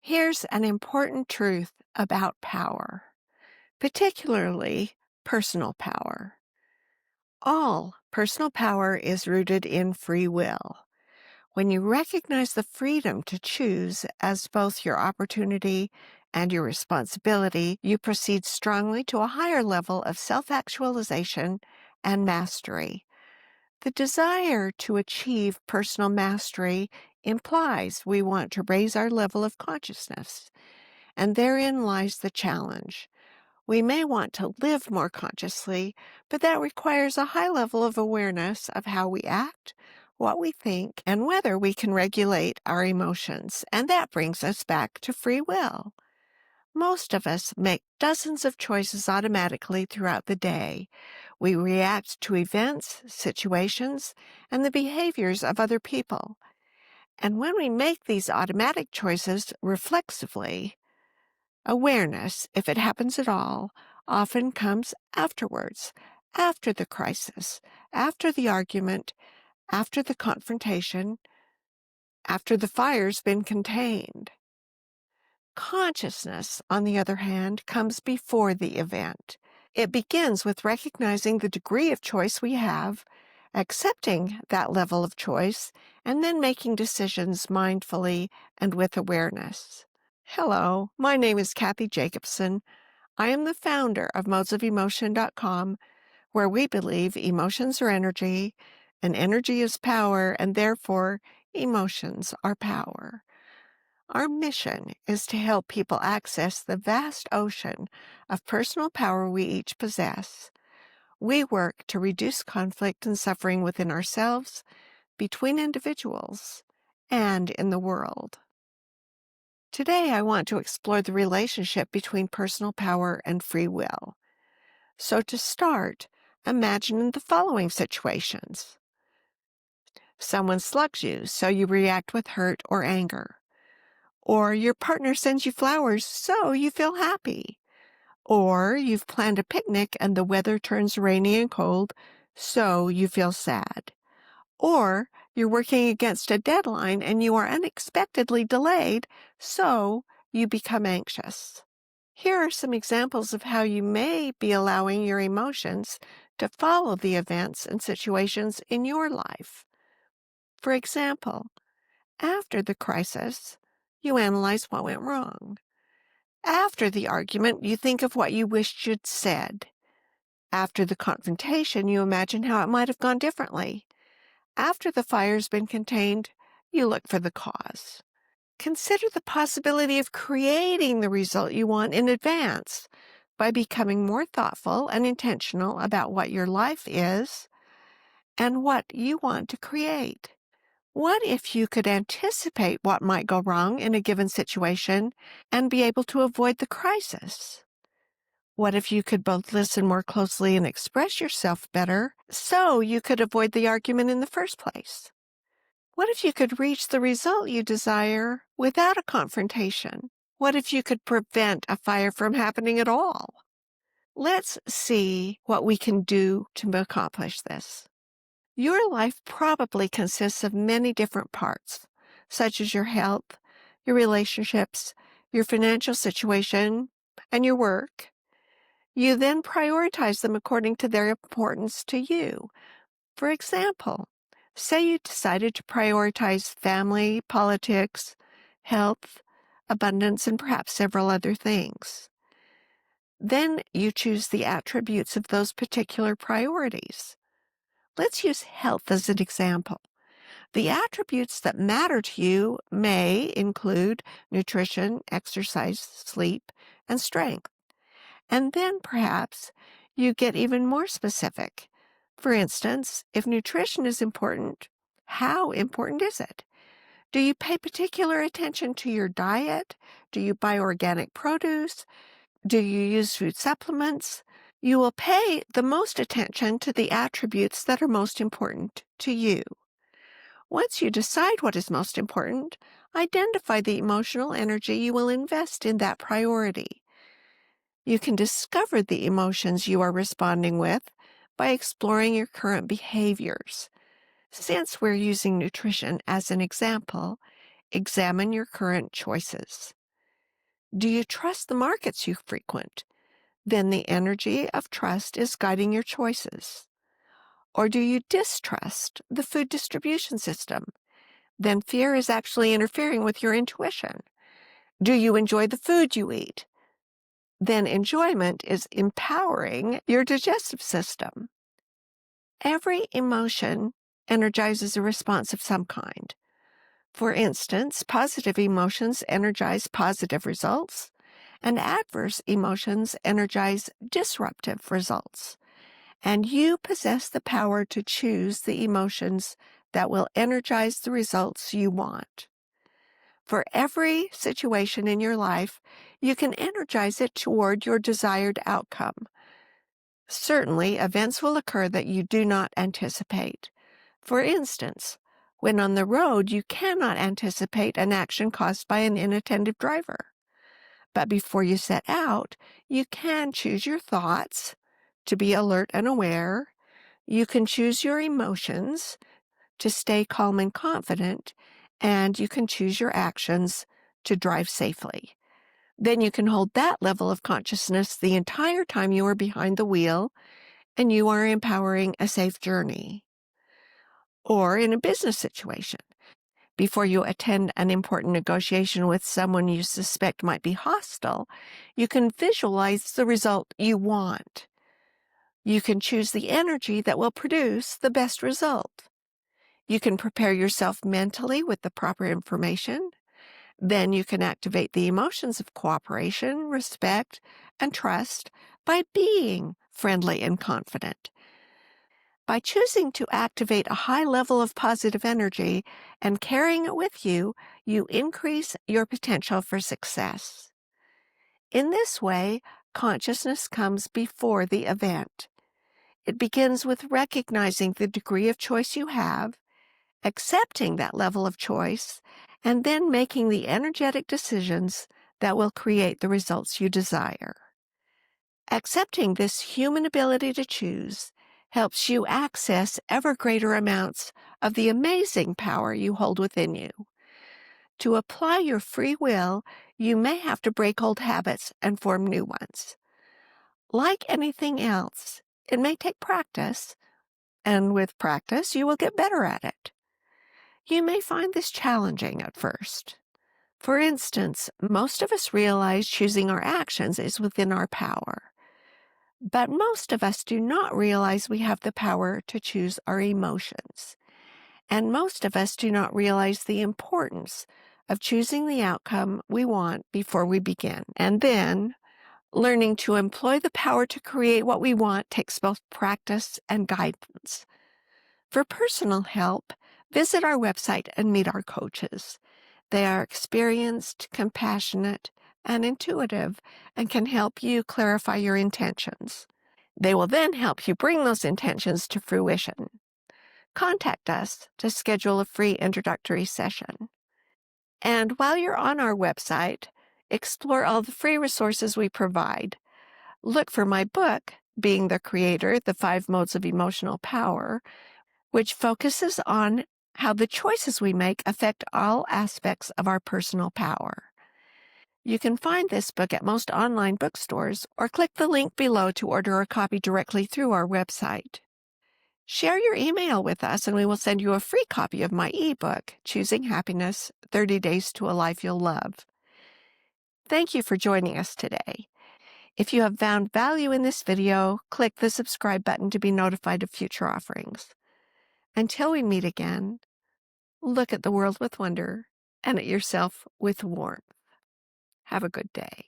Here's an important truth about power, particularly personal power. All personal power is rooted in free will. When you recognize the freedom to choose as both your opportunity and your responsibility, you proceed strongly to a higher level of self-actualization and mastery. The desire to achieve personal mastery implies we want to raise our level of consciousness. And therein lies the challenge. We may want to live more consciously, but that requires a high level of awareness of how we act, what we think, and whether we can regulate our emotions. And that brings us back to free will. Most of us make dozens of choices automatically throughout the day. We react to events, situations, and the behaviors of other people. And when we make these automatic choices reflexively, awareness, if it happens at all, often comes afterwards, after the crisis, after the argument, after the confrontation, after the fire's been contained. Consciousness, on the other hand, comes before the event. It begins with recognizing the degree of choice we have, accepting that level of choice, and then making decisions mindfully and with awareness. Hello, my name is Kathy Jacobson. I am the founder of modesofemotion.com, where we believe emotions are energy, and energy is power, and therefore emotions are power. Our mission is to help people access the vast ocean of personal power we each possess. We work to reduce conflict and suffering within ourselves, between individuals, and in the world. Today, I want to explore the relationship between personal power and free will. So to start, imagine the following situations. Someone slugs you, so you react with hurt or anger. Or your partner sends you flowers, so you feel happy. Or you've planned a picnic and the weather turns rainy and cold, so you feel sad. Or you're working against a deadline and you are unexpectedly delayed, so you become anxious. Here are some examples of how you may be allowing your emotions to follow the events and situations in your life. For example, after the crisis, you analyze what went wrong. After the argument, you think of what you wished you'd said. After the confrontation, you imagine how it might have gone differently. After the fire's been contained, you look for the cause. Consider the possibility of creating the result you want in advance by becoming more thoughtful and intentional about what your life is and what you want to create. What if you could anticipate what might go wrong in a given situation and be able to avoid the crisis? What if you could both listen more closely and express yourself better so you could avoid the argument in the first place? What if you could reach the result you desire without a confrontation? What if you could prevent a fire from happening at all? Let's see what we can do to accomplish this. Your life probably consists of many different parts, such as your health, your relationships, your financial situation, and your work. You then prioritize them according to their importance to you. For example, say you decided to prioritize family, politics, health, abundance, and perhaps several other things. Then you choose the attributes of those particular priorities. Let's use health as an example. The attributes that matter to you may include nutrition, exercise, sleep, and strength. And then perhaps you get even more specific. For instance, if nutrition is important, how important is it? Do you pay particular attention to your diet? Do you buy organic produce? Do you use food supplements? You will pay the most attention to the attributes that are most important to you. Once you decide what is most important, identify the emotional energy you will invest in that priority. You can discover the emotions you are responding with by exploring your current behaviors. Since we're using nutrition as an example, examine your current choices. Do you trust the markets you frequent? Then the energy of trust is guiding your choices. Or do you distrust the food distribution system? Then fear is actually interfering with your intuition. Do you enjoy the food you eat? Then enjoyment is empowering your digestive system. Every emotion energizes a response of some kind. For instance, positive emotions energize positive results, and adverse emotions energize disruptive results. And you possess the power to choose the emotions that will energize the results you want. For every situation in your life, you can energize it toward your desired outcome. Certainly, events will occur that you do not anticipate. For instance, when on the road, you cannot anticipate an action caused by an inattentive driver. But before you set out, you can choose your thoughts to be alert and aware. You can choose your emotions to stay calm and confident, and you can choose your actions to drive safely. Then you can hold that level of consciousness the entire time you are behind the wheel, and you are empowering a safe journey. Or in a business situation, before you attend an important negotiation with someone you suspect might be hostile, you can visualize the result you want. You can choose the energy that will produce the best result. You can prepare yourself mentally with the proper information. Then you can activate the emotions of cooperation, respect, and trust by being friendly and confident. By choosing to activate a high level of positive energy and carrying it with you, you increase your potential for success. In this way, consciousness comes before the event. It begins with recognizing the degree of choice you have, accepting that level of choice, and then making the energetic decisions that will create the results you desire. Accepting this human ability to choose helps you access ever greater amounts of the amazing power you hold within you. To apply your free will, you may have to break old habits and form new ones. Like anything else, it may take practice, and with practice, you will get better at it. You may find this challenging at first. For instance, most of us realize choosing our actions is within our power. But most of us do not realize we have the power to choose our emotions. And most of us do not realize the importance of choosing the outcome we want before we begin. And then, learning to employ the power to create what we want takes both practice and guidance. For personal help, visit our website and meet our coaches. They are experienced, compassionate, and intuitive and can help you clarify your intentions. They will then help you bring those intentions to fruition. Contact us to schedule a free introductory session. And while you're on our website, explore all the free resources we provide. Look for my book, Being the Creator, The 5 Modes of Emotional Power, which focuses on how the choices we make affect all aspects of our personal power. You can find this book at most online bookstores or click the link below to order a copy directly through our website. Share your email with us and we will send you a free copy of my ebook, Choosing Happiness, 30 Days to a Life You'll Love. Thank you for joining us today. If you have found value in this video, click the subscribe button to be notified of future offerings. Until we meet again, look at the world with wonder and at yourself with warmth. Have a good day.